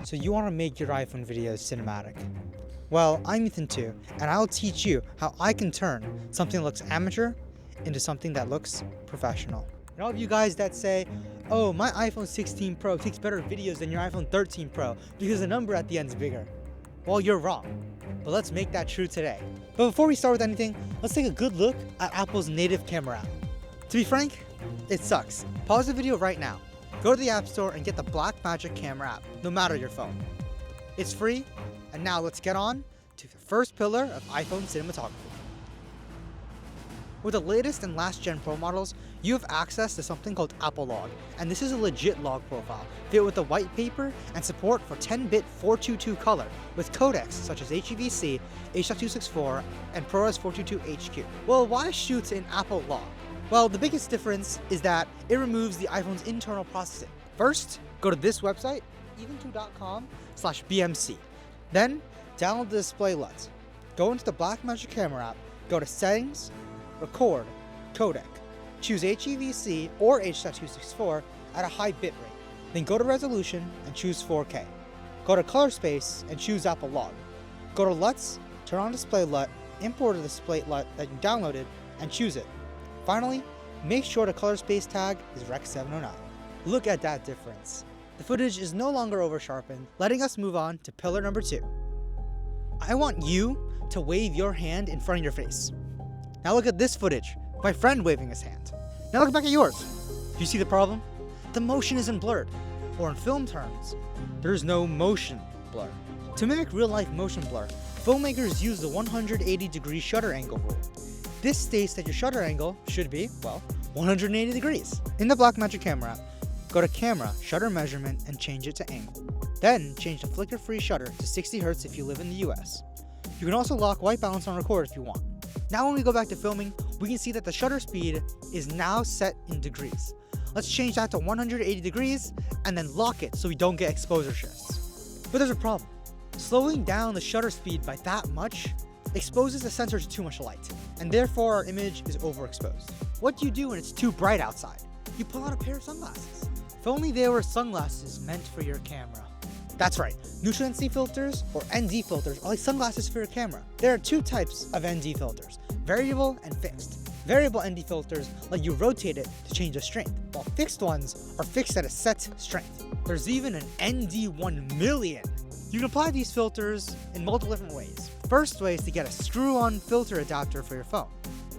So you want to make your iPhone videos cinematic. Well, I'm Ethan too, and I'll teach you how I can turn something that looks amateur into something that looks professional. And all of you guys that say, oh, my iPhone 16 Pro takes better videos than your iPhone 13 Pro because the number at the end is bigger. Well, you're wrong, but let's make that true today. But before we start with anything, let's take a good look at Apple's native camera app. To be frank, it sucks. Pause the video right now. Go to the App Store and get the Blackmagic camera app, no matter your phone. It's free, and now let's get on to the first pillar of iPhone cinematography. With the latest and last gen Pro models, you have access to something called Apple Log, and this is a legit log profile, fit with a white paper and support for 10-bit 422 color with codecs such as HEVC, H.264, and ProRes 422 HQ. Well, why shoot in Apple Log? Well, the biggest difference is that it removes the iPhone's internal processing. First, go to this website, even2.com/BMC. Then, download the display LUT. Go into the Blackmagic camera app, go to Settings, Record, Codec. Choose HEVC or H.264 at a high bit rate. Then go to Resolution and choose 4K. Go to Color Space and choose Apple Log. Go to LUTs, turn on Display LUT, import the display LUT that you downloaded, and choose it. Finally, make sure the color space tag is Rec 709. Look at that difference. The footage is no longer over-sharpened, letting us move on to pillar number 2. I want you to wave your hand in front of your face. Now look at this footage, my friend waving his hand. Now look back at yours. Do you see the problem? The motion isn't blurred, or in film terms, there's no motion blur. To mimic real-life motion blur, filmmakers use the 180-degree shutter angle rule. This states that your shutter angle should be, well, 180 degrees. In the Blackmagic camera app, go to Camera, Shutter Measurement, and change it to Angle. Then, change the flicker-free shutter to 60 Hz if you live in the US. You can also lock white balance on record if you want. Now when we go back to filming, we can see that the shutter speed is now set in degrees. Let's change that to 180 degrees, and then lock it so we don't get exposure shifts. But there's a problem. Slowing down the shutter speed by that much exposes the sensor to too much light, and therefore our image is overexposed. What do you do when it's too bright outside? You pull out a pair of sunglasses. If only they were sunglasses meant for your camera. That's right, neutral NC filters or ND filters are like sunglasses for your camera. There are two types of ND filters, variable and fixed. Variable ND filters let you rotate it to change the strength, while fixed ones are fixed at a set strength. There's even an ND 1 million. You can apply these filters in multiple different ways. First way is to get a screw-on filter adapter for your phone.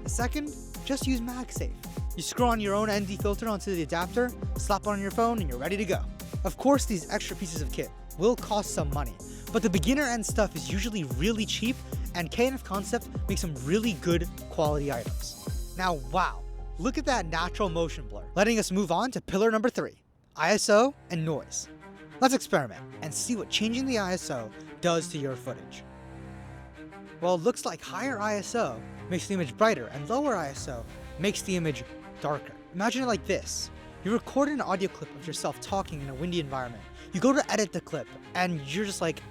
The second, just use MagSafe. You screw on your own ND filter onto the adapter, slap it on your phone, and you're ready to go. Of course, these extra pieces of kit will cost some money, but the beginner end stuff is usually really cheap, and K&F Concept makes some really good quality items. Now, wow, look at that natural motion blur, letting us move on to pillar number 3, ISO and noise. Let's experiment and see what changing the ISO does to your footage. Well, it looks like higher ISO makes the image brighter and lower ISO makes the image darker. Imagine it like this. You record an audio clip of yourself talking in a windy environment. You go to edit the clip and you're just like,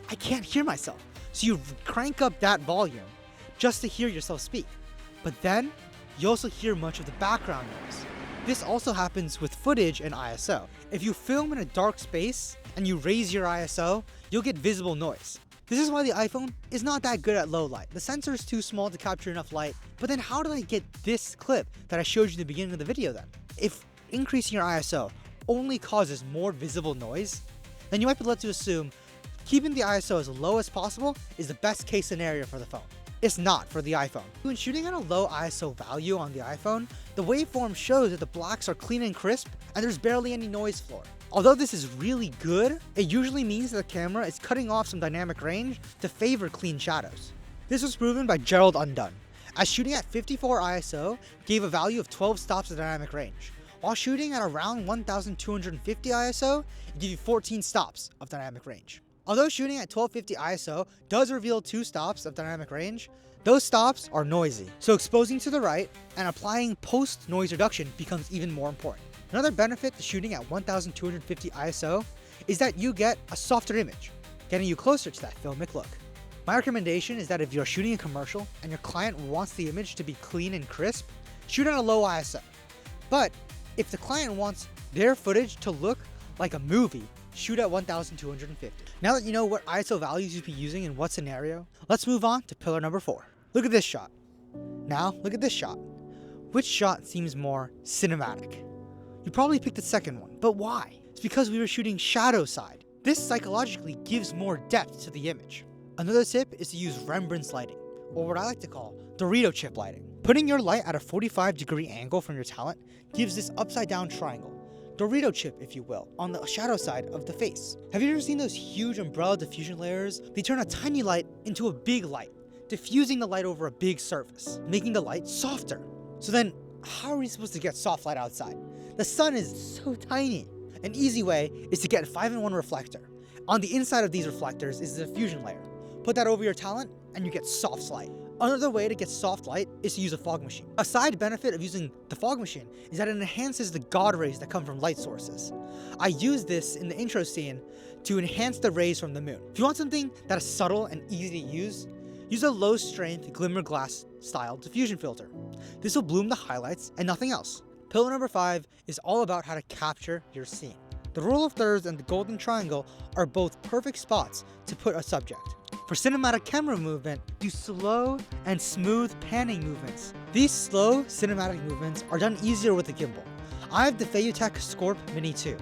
I can't hear myself. So you crank up that volume just to hear yourself speak. But then you also hear much of the background noise. This also happens with footage and ISO. If you film in a dark space and you raise your ISO, you'll get visible noise. This is why the iPhone is not that good at low light. The sensor is too small to capture enough light. But then how did I get this clip that I showed you at the beginning of the video then? If increasing your ISO only causes more visible noise, then you might be led to assume keeping the ISO as low as possible is the best case scenario for the phone. It's not for the iPhone. When shooting at a low ISO value on the iPhone, the waveform shows that the blacks are clean and crisp and there's barely any noise floor. Although this is really good, it usually means that the camera is cutting off some dynamic range to favor clean shadows. This was proven by Gerald Undone, as shooting at 54 ISO gave a value of 12 stops of dynamic range, while shooting at around 1250 ISO, it gave you 14 stops of dynamic range. Although shooting at 1250 ISO does reveal 2 stops of dynamic range, those stops are noisy, so exposing to the right and applying post-noise reduction becomes even more important. Another benefit to shooting at 1250 ISO is that you get a softer image, getting you closer to that filmic look. My recommendation is that if you're shooting a commercial and your client wants the image to be clean and crisp, shoot at a low ISO. But if the client wants their footage to look like a movie, shoot at 1250. Now that you know what ISO values you'd be using in what scenario, let's move on to pillar number 4. Look at this shot. Now look at this shot. Which shot seems more cinematic? You probably picked the second one, but why? It's because we were shooting shadow side. This psychologically gives more depth to the image. Another tip is to use Rembrandt's lighting, or what I like to call Dorito chip lighting. Putting your light at a 45-degree angle from your talent gives this upside down triangle, Dorito chip if you will, on the shadow side of the face. Have you ever seen those huge umbrella diffusion layers? They turn a tiny light into a big light, diffusing the light over a big surface, making the light softer. So then, how are we supposed to get soft light outside? The sun is so tiny. An easy way is to get a 5-in-1 reflector. On the inside of these reflectors is the diffusion layer. Put that over your talent and you get soft light. Another way to get soft light is to use a fog machine. A side benefit of using the fog machine is that it enhances the God rays that come from light sources. I use this in the intro scene to enhance the rays from the moon. If you want something that is subtle and easy to use a low strength glimmer glass style diffusion filter. This will bloom the highlights and nothing else. Pillar number 5 is all about how to capture your scene. The rule of thirds and the golden triangle are both perfect spots to put a subject. For cinematic camera movement, do slow and smooth panning movements. These slow cinematic movements are done easier with the gimbal. I have the Feiyutech Scorp Mini 2,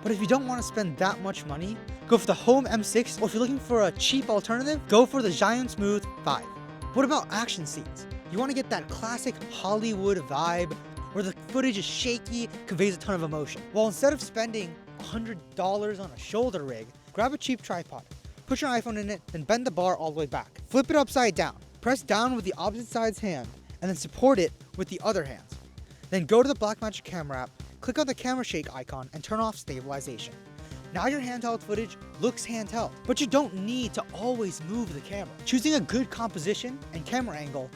but if you don't want to spend that much money, go for the Home M6, or if you're looking for a cheap alternative, go for the Giant Smooth 5. What about action scenes? You want to get that classic Hollywood vibe where the footage is shaky, conveys a ton of emotion. Well, instead of spending $100 on a shoulder rig, grab a cheap tripod, put your iPhone in it, then bend the bar all the way back. Flip it upside down, press down with the opposite side's hand, and then support it with the other hand. Then go to the Blackmagic camera app, click on the camera shake icon, and turn off stabilization. Now your handheld footage looks handheld, but you don't need to always move the camera. Choosing a good composition and camera angle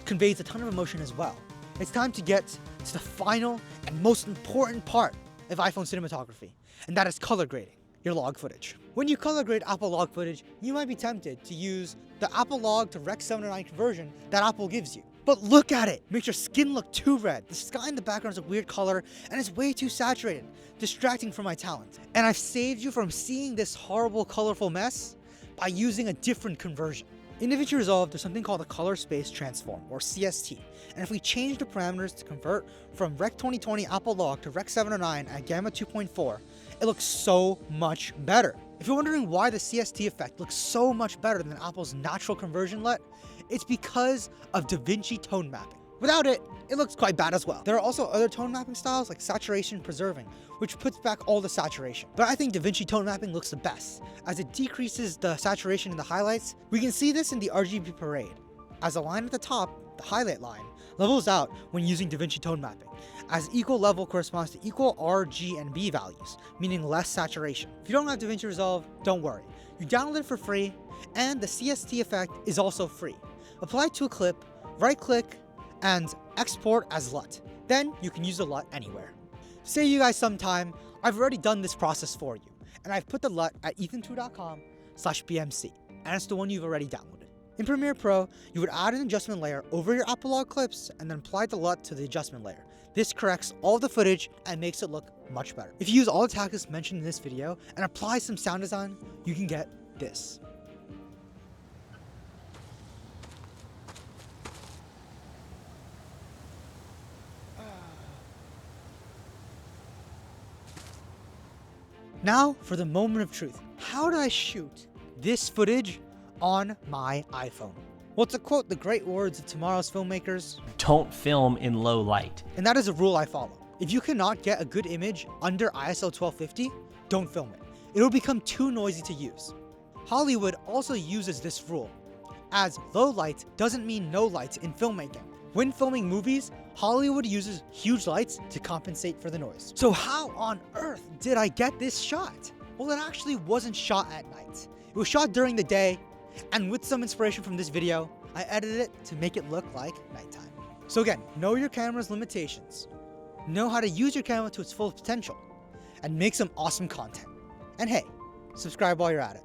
conveys a ton of emotion as well. It's time to get to the final and most important part of iPhone cinematography, and that is color grading your log footage. When you color grade Apple log footage, you might be tempted to use the Apple log to Rec 709 conversion that Apple gives you. But look at it! Makes your skin look too red. The sky in the background is a weird color, and it's way too saturated, distracting from my talent. And I've saved you from seeing this horrible, colorful mess by using a different conversion. In DaVinci Resolve, there's something called a color space transform, or CST. And if we change the parameters to convert from Rec 2020 Apple log to Rec 709 at Gamma 2.4, it looks so much better. If you're wondering why the CST effect looks so much better than Apple's natural conversion LUT, it's because of DaVinci tone mapping. Without it, it looks quite bad as well. There are also other tone mapping styles like saturation preserving, which puts back all the saturation. But I think DaVinci tone mapping looks the best, as it decreases the saturation in the highlights. We can see this in the RGB parade, as a line at the top, the highlight line, levels out when using DaVinci tone mapping, as equal level corresponds to equal R, G, and B values, meaning less saturation. If you don't have DaVinci Resolve, don't worry. You download it for free, and the CST effect is also free. Apply it to a clip, right-click, and export as LUT. Then you can use the LUT anywhere. Save you guys some time, I've already done this process for you, and I've put the LUT at ethan2.com/BMC, and it's the one you've already downloaded. In Premiere Pro, you would add an adjustment layer over your Apple log clips and then apply the LUT to the adjustment layer. This corrects all the footage and makes it look much better. If you use all the tactics mentioned in this video and apply some sound design, you can get this. Now for the moment of truth. How did I shoot this footage on my iPhone? Well, to quote the great words of tomorrow's filmmakers, don't film in low light. And that is a rule I follow. If you cannot get a good image under ISO 1250, don't film it. It'll become too noisy to use. Hollywood also uses this rule, as low light doesn't mean no light in filmmaking. When filming movies, Hollywood uses huge lights to compensate for the noise. So how on earth did I get this shot? Well, it actually wasn't shot at night. It was shot during the day, and with some inspiration from this video, I edited it to make it look like nighttime. So again, know your camera's limitations, know how to use your camera to its full potential, and make some awesome content. And hey, subscribe while you're at it.